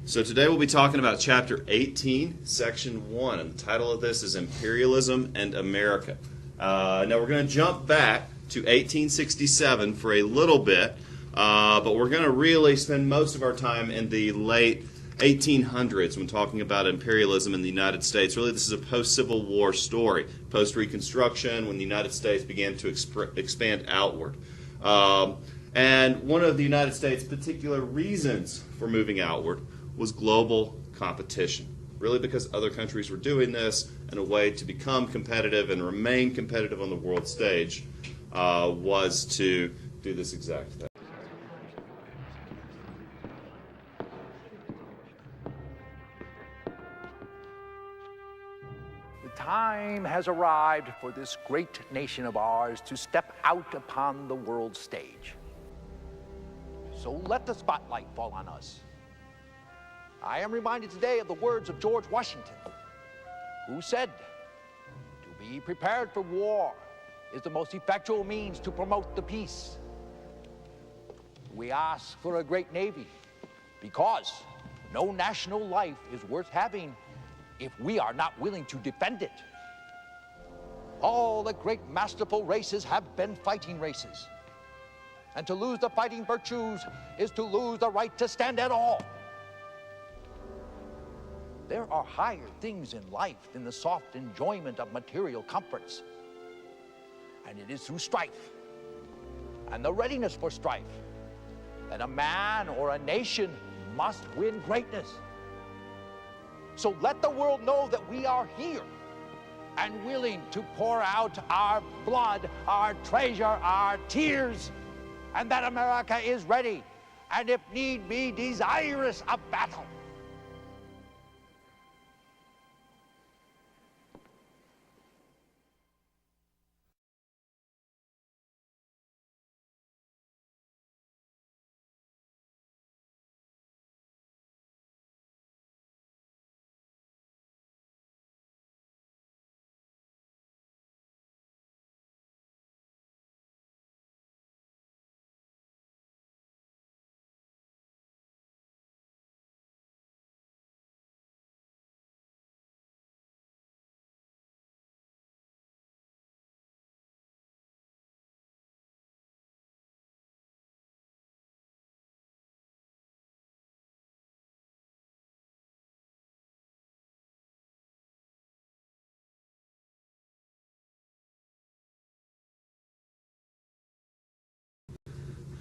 So today we'll be talking about Chapter 18, Section 1, and the title of this is Imperialism and America. Now we're going to jump back to 1867 for a little bit, but we're going to really spend most of our time in the late 1800s when talking about imperialism in the United States. Really, this is a post-Civil War story, post-Reconstruction, when the United States began to expand outward. And one of the United States' particular reasons for moving outward was global competition. Really because other countries were doing this, and a way to become competitive and remain competitive on the world stage was to do this exact thing. The time has arrived for this great nation of ours to step out upon the world stage. So let the spotlight fall on us. I am reminded today of the words of George Washington, who said, "To be prepared for war is the most effectual means to promote the peace." We ask for a great navy because no national life is worth having if we are not willing to defend it. All the great masterful races have been fighting races. And to lose the fighting virtues is to lose the right to stand at all. There are higher things in life than the soft enjoyment of material comforts. And it is through strife and the readiness for strife that a man or a nation must win greatness. So let the world know that we are here and willing to pour out our blood, our treasure, our tears, and that America is ready, and if need be, desirous of battle.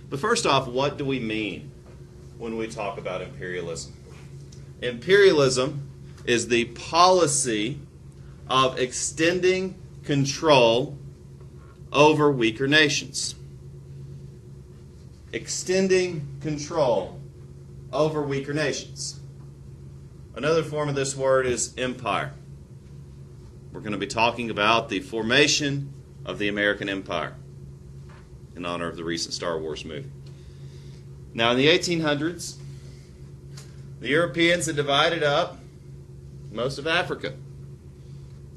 But first off, what do we mean when we talk about imperialism? Imperialism is the policy of extending control over weaker nations. Extending control over weaker nations. Another form of this word is empire. We're going to be talking about the formation of the American empire in honor of the recent Star Wars movie. Now, in the 1800s, the Europeans had divided up most of Africa.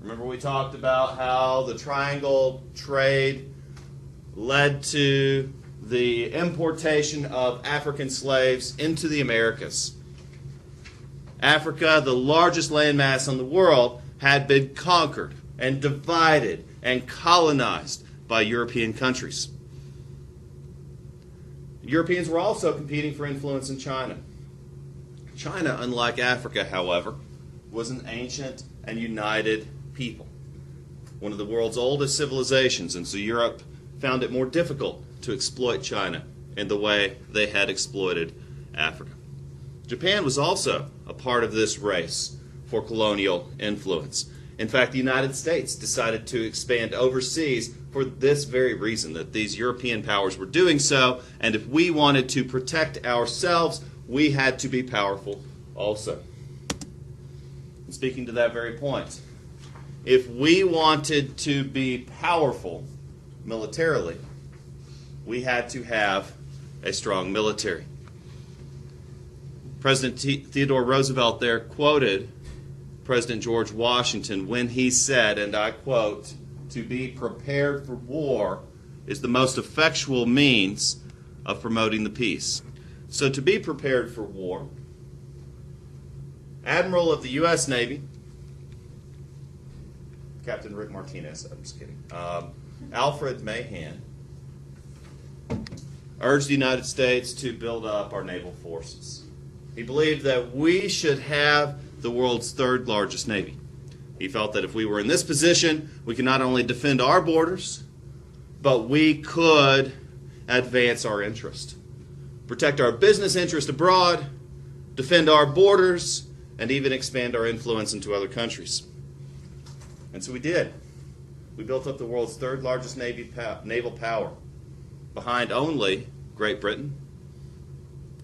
Remember, we talked about how the triangle trade led to the importation of African slaves into the Americas. Africa, the largest landmass in the world, had been conquered and divided and colonized by European countries. Europeans were also competing for influence in China. China, unlike Africa, however, was an ancient and united people, one of the world's oldest civilizations, and so Europe found it more difficult to exploit China in the way they had exploited Africa. Japan was also a part of this race for colonial influence. In fact, the United States decided to expand overseas for this very reason, that these European powers were doing so, and if we wanted to protect ourselves, we had to be powerful also. And speaking to that very point, if we wanted to be powerful militarily, we had to have a strong military. President Theodore Roosevelt there quoted President George Washington when he said, and I quote, "To be prepared for war is the most effectual means of promoting the peace." So to be prepared for war Admiral of the U.S. Navy, Captain Rick Martinez, I'm just kidding, Alfred Mahan, urged the United States to build up our naval forces. He believed that we should have the world's third largest navy. He felt that if we were in this position, we could not only defend our borders, but we could advance our interest, protect our business interest abroad, defend our borders, and even expand our influence into other countries. And so we did. We built up the world's third largest naval power, behind only Great Britain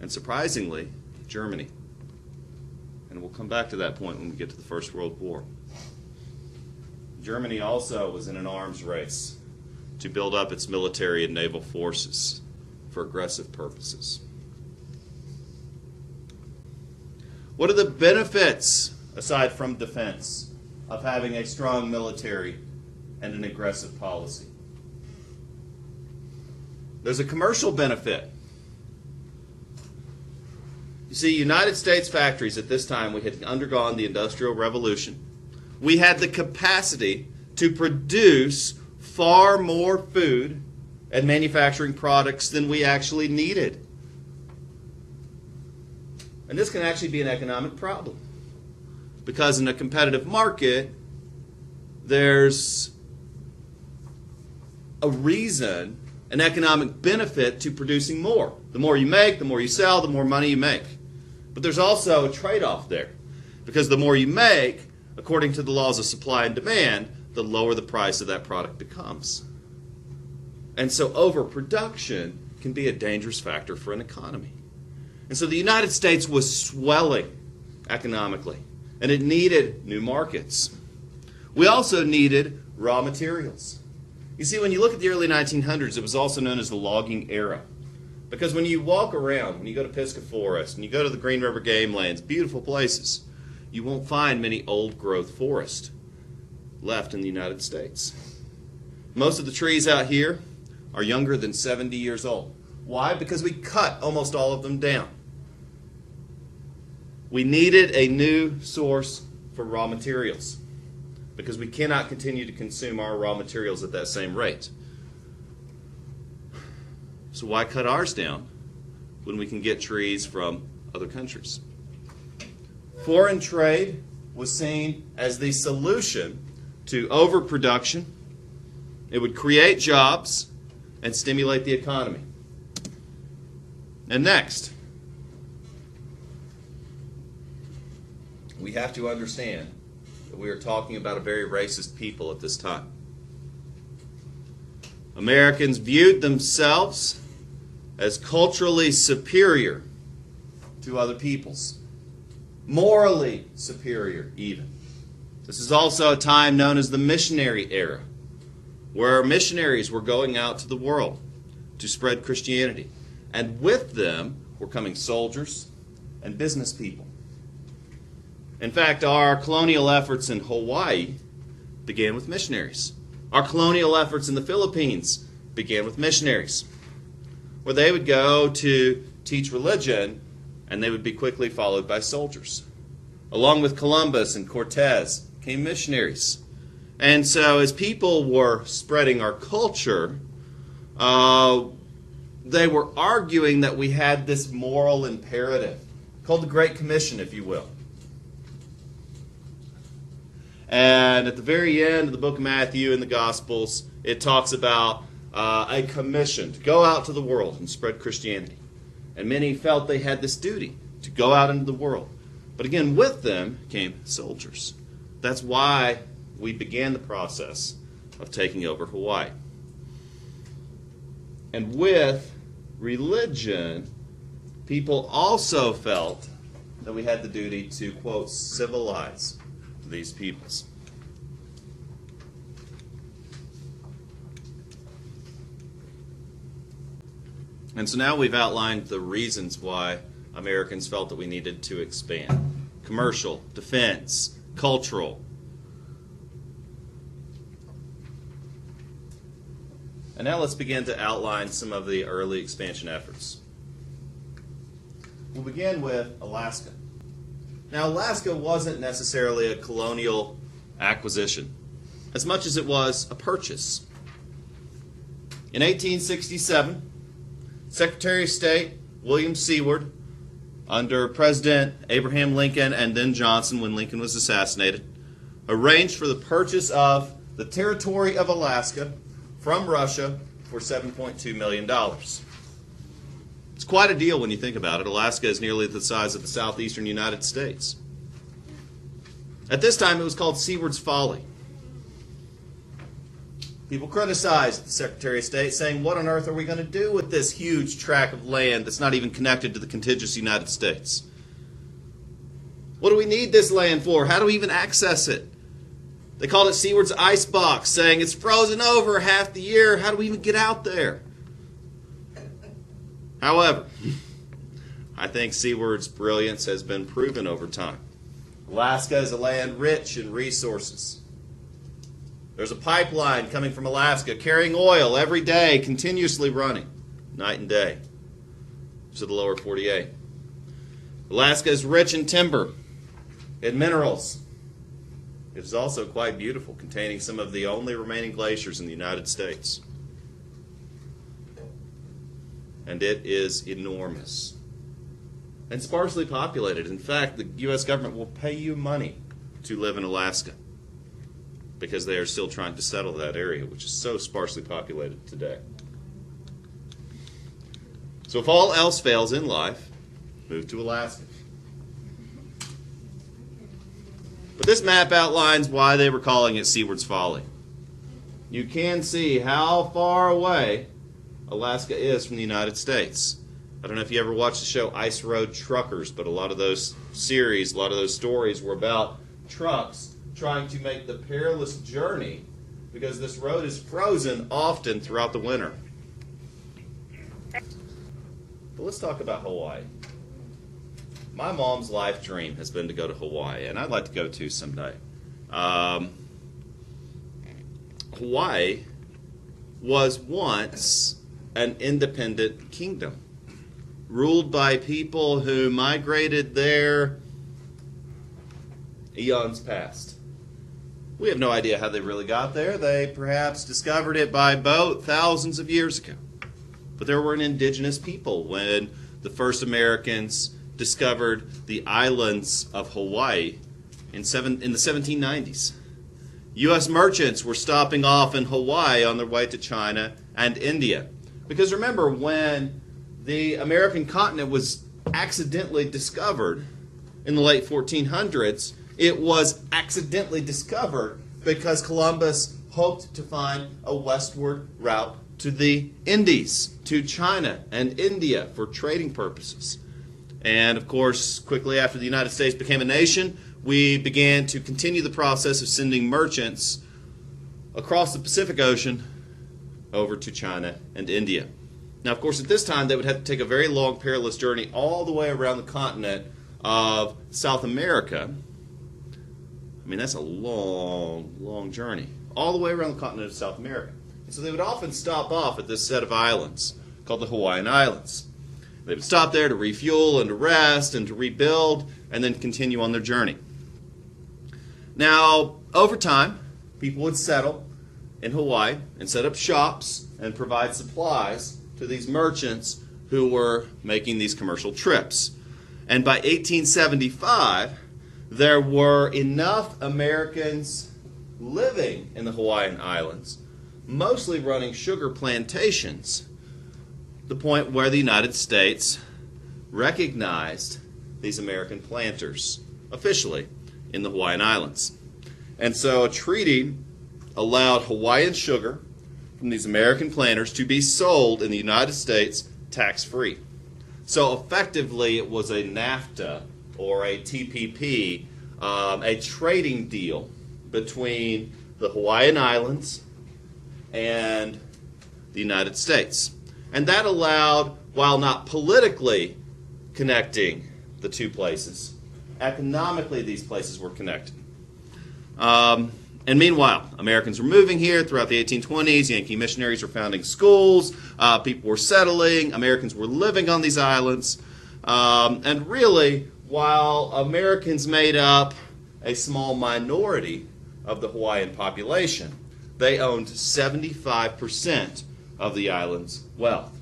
and, surprisingly, Germany. And we'll come back to that point when we get to the First World War. Germany also was in an arms race to build up its military and naval forces for aggressive purposes. What are the benefits, aside from defense, of having a strong military and an aggressive policy? There's a commercial benefit. You see, United States factories at this time, we had undergone the Industrial Revolution. We had the capacity to produce far more food and manufacturing products than we actually needed. And this can actually be an economic problem, because in a competitive market, there's a reason, an economic benefit to producing more. The more you make, the more you sell, the more money you make. But there's also a trade-off there, because the more you make, according to the laws of supply and demand, the lower the price of that product becomes. And so overproduction can be a dangerous factor for an economy. And so the United States was swelling economically, and it needed new markets. We also needed raw materials. You see, when you look at the early 1900s, it was also known as the logging era. Because when you walk around, when you go to Pisgah Forest, and you go to the Green River Game Lands, beautiful places, you won't find many old-growth forest left in the United States. Most of the trees out here are younger than 70 years old. Why? Because we cut almost all of them down. We needed a new source for raw materials, because we cannot continue to consume our raw materials at that same rate. So why cut ours down when we can get trees from other countries? Foreign trade was seen as the solution to overproduction. It would create jobs and stimulate the economy. And next, we have to understand that we are talking about a very racist people at this time. Americans viewed themselves as culturally superior to other peoples, morally superior even. This is also a time known as the missionary era, where missionaries were going out to the world to spread Christianity. And with them were coming soldiers and business people. In fact, our colonial efforts in Hawaii began with missionaries. Our colonial efforts in the Philippines began with missionaries, where they would go to teach religion, and they would be quickly followed by soldiers. Along with Columbus and Cortez came missionaries. And so as people were spreading our culture, they were arguing that we had this moral imperative, called the Great Commission, if you will. And at the very end of the book of Matthew in the Gospels, it talks about a commission to go out to the world and spread Christianity. And many felt they had this duty to go out into the world. But again, with them came soldiers. That's why we began the process of taking over Hawaii. And with religion, people also felt that we had the duty to, quote, civilize these peoples. And so now we've outlined the reasons why Americans felt that we needed to expand. Commercial, defense, cultural. And now let's begin to outline some of the early expansion efforts. We'll begin with Alaska. Now, Alaska wasn't necessarily a colonial acquisition, as much as it was a purchase. In 1867, Secretary of State William Seward, under President Abraham Lincoln and then Johnson when Lincoln was assassinated, arranged for the purchase of the territory of Alaska from Russia for $7.2 million. It's quite a deal when you think about it. Alaska is nearly the size of the southeastern United States. At this time, it was called Seward's Folly. People criticized the Secretary of State, saying, what on earth are we going to do with this huge tract of land that's not even connected to the contiguous United States? What do we need this land for? How do we even access it? They called it Seward's Icebox, saying it's frozen over half the year. How do we even get out there? However, I think Seward's brilliance has been proven over time. Alaska is a land rich in resources. There's a pipeline coming from Alaska carrying oil every day, continuously running, night and day, to the lower 48. Alaska is rich in timber and minerals. It is also quite beautiful, containing some of the only remaining glaciers in the United States. And it is enormous and sparsely populated. In fact, the U.S. government will pay you money to live in Alaska because they are still trying to settle that area, which is so sparsely populated today. So if all else fails in life, move to Alaska. But this map outlines why they were calling it Seward's Folly. You can see how far away Alaska is from the United States. I don't know if you ever watched the show Ice Road Truckers, but a lot of those series, a lot of those stories were about trucks trying to make the perilous journey because this road is frozen often throughout the winter. But let's talk about Hawaii. My mom's life dream has been to go to Hawaii, and I'd like to go too someday. Hawaii was once an independent kingdom, ruled by people who migrated there eons past. We have no idea how they really got there. They perhaps discovered it by boat thousands of years ago. But there were an indigenous people when the first Americans discovered the islands of Hawaii in the 1790s. U.S. merchants were stopping off in Hawaii on their way to China and India. Because remember, when the American continent was accidentally discovered in the late 1400s, it was accidentally discovered because Columbus hoped to find a westward route to the Indies, to China and India for trading purposes. And of course, quickly after the United States became a nation, we began to continue the process of sending merchants across the Pacific Ocean over to China and India. Now, of course, at this time, they would have to take a very long, perilous journey all the way around the continent of South America. I mean, that's a long, long journey, all the way around the continent of South America. And so they would often stop off at this set of islands called the Hawaiian Islands. They would stop there to refuel and to rest and to rebuild and then continue on their journey. Now, over time, people would settle in Hawaii and set up shops and provide supplies to these merchants who were making these commercial trips. And by 1875, there were enough Americans living in the Hawaiian Islands, mostly running sugar plantations, the point where the United States recognized these American planters officially in the Hawaiian Islands. And so a treaty allowed Hawaiian sugar from these American planters to be sold in the United States tax-free. So effectively it was a NAFTA or a TPP, a trading deal between the Hawaiian Islands and the United States. And that allowed, while not politically connecting the two places, economically these places were connected. And meanwhile, Americans were moving here throughout the 1820s. Yankee missionaries were founding schools. People were settling. Americans were living on these islands. And really, while Americans made up a small minority of the Hawaiian population, they owned 75% of the island's wealth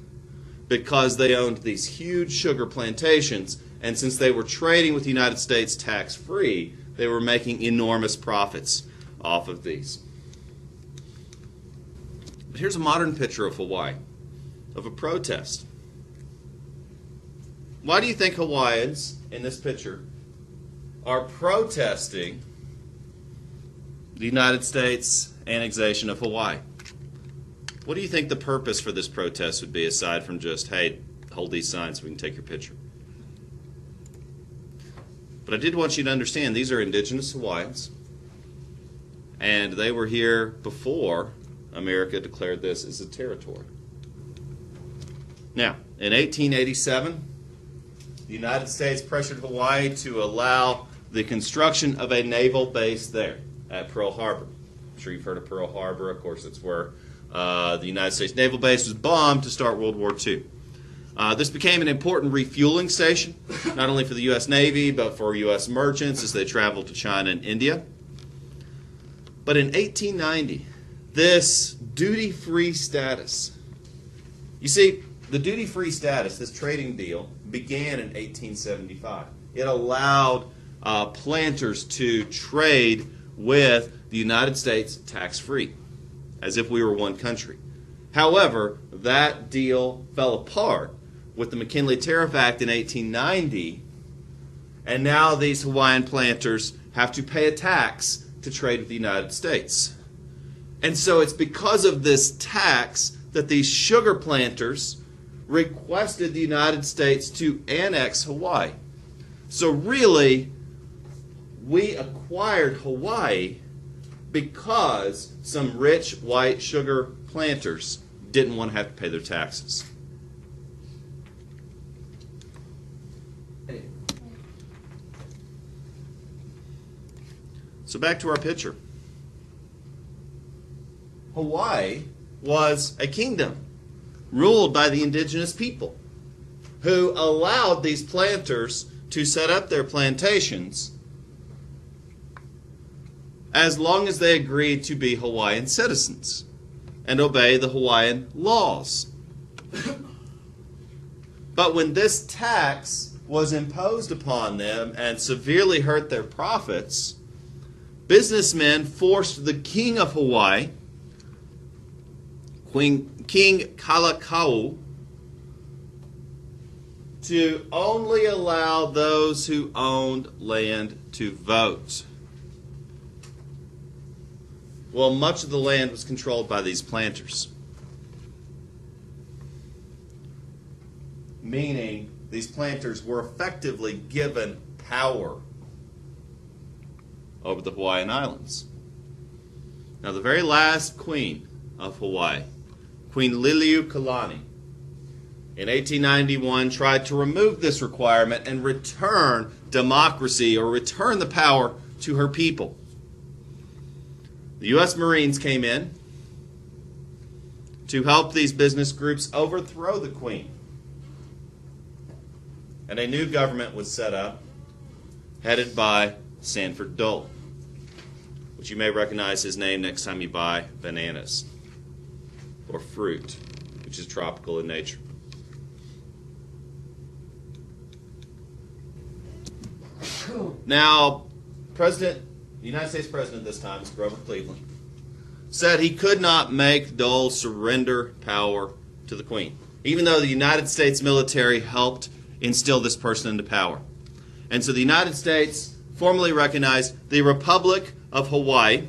because they owned these huge sugar plantations, and since they were trading with the United States tax-free, they were making enormous profits off of these. But here's a modern picture of Hawaii, of a protest. Why do you think Hawaiians, in this picture, are protesting the United States annexation of Hawaii? What do you think the purpose for this protest would be, aside from just, hey, hold these signs so we can take your picture? But I did want you to understand, these are indigenous Hawaiians, and they were here before America declared this as a territory. Now, in 1887, the United States pressured Hawaii to allow the construction of a naval base there at Pearl Harbor. I'm sure you've heard of Pearl Harbor. Of course, it's where the United States naval base was bombed to start World War II. This became an important refueling station, not only for the U.S. Navy, but for U.S. merchants as they traveled to China and India. But in 1890, this duty-free status, you see, the duty-free status, this trading deal, began in 1875. It allowed planters to trade with the United States tax-free, as if we were one country. However, that deal fell apart with the McKinley Tariff Act in 1890, and now these Hawaiian planters have to pay a tax to trade with the United States. And so it's because of this tax that these sugar planters requested the United States to annex Hawaii. So really, we acquired Hawaii because some rich white sugar planters didn't want to have to pay their taxes. So back to our picture. Hawaii was a kingdom ruled by the indigenous people who allowed these planters to set up their plantations as long as they agreed to be Hawaiian citizens and obey the Hawaiian laws. But when this tax was imposed upon them and severely hurt their profits, businessmen forced the king of Hawaii, King Kalakau, to only allow those who owned land to vote. Well, much of the land was controlled by these planters, meaning these planters were effectively given power over the Hawaiian Islands. Now, the very last queen of Hawaii, Queen Liliuokalani, in 1891 tried to remove this requirement and return democracy, or return the power, to her people. The U.S. Marines came in to help these business groups overthrow the queen. And a new government was set up, headed by Sanford Dole, which you may recognize his name next time you buy bananas or fruit, which is tropical in nature. Now, the United States President this time is Grover Cleveland, said he could not make Dole surrender power to the Queen, even though the United States military helped instill this person into power. And so the United States formally recognized the Republic of Hawaii,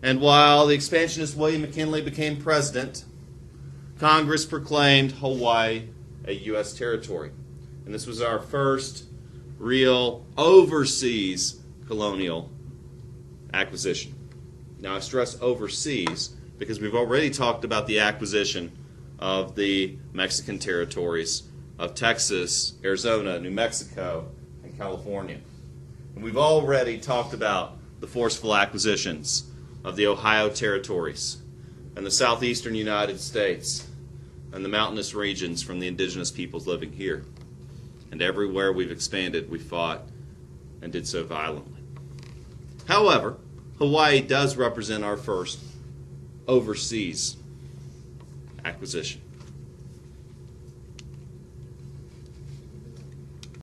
and while the expansionist William McKinley became president, Congress proclaimed Hawaii a U.S. territory. And this was our first real overseas colonial acquisition. Now, I stress overseas because we've already talked about the acquisition of the Mexican territories of Texas, Arizona, New Mexico, and California. And we've already talked about the forceful acquisitions of the Ohio territories and the southeastern United States and the mountainous regions from the indigenous peoples living here. And everywhere we've expanded, we fought and did so violently. However, Hawaii does represent our first overseas acquisition.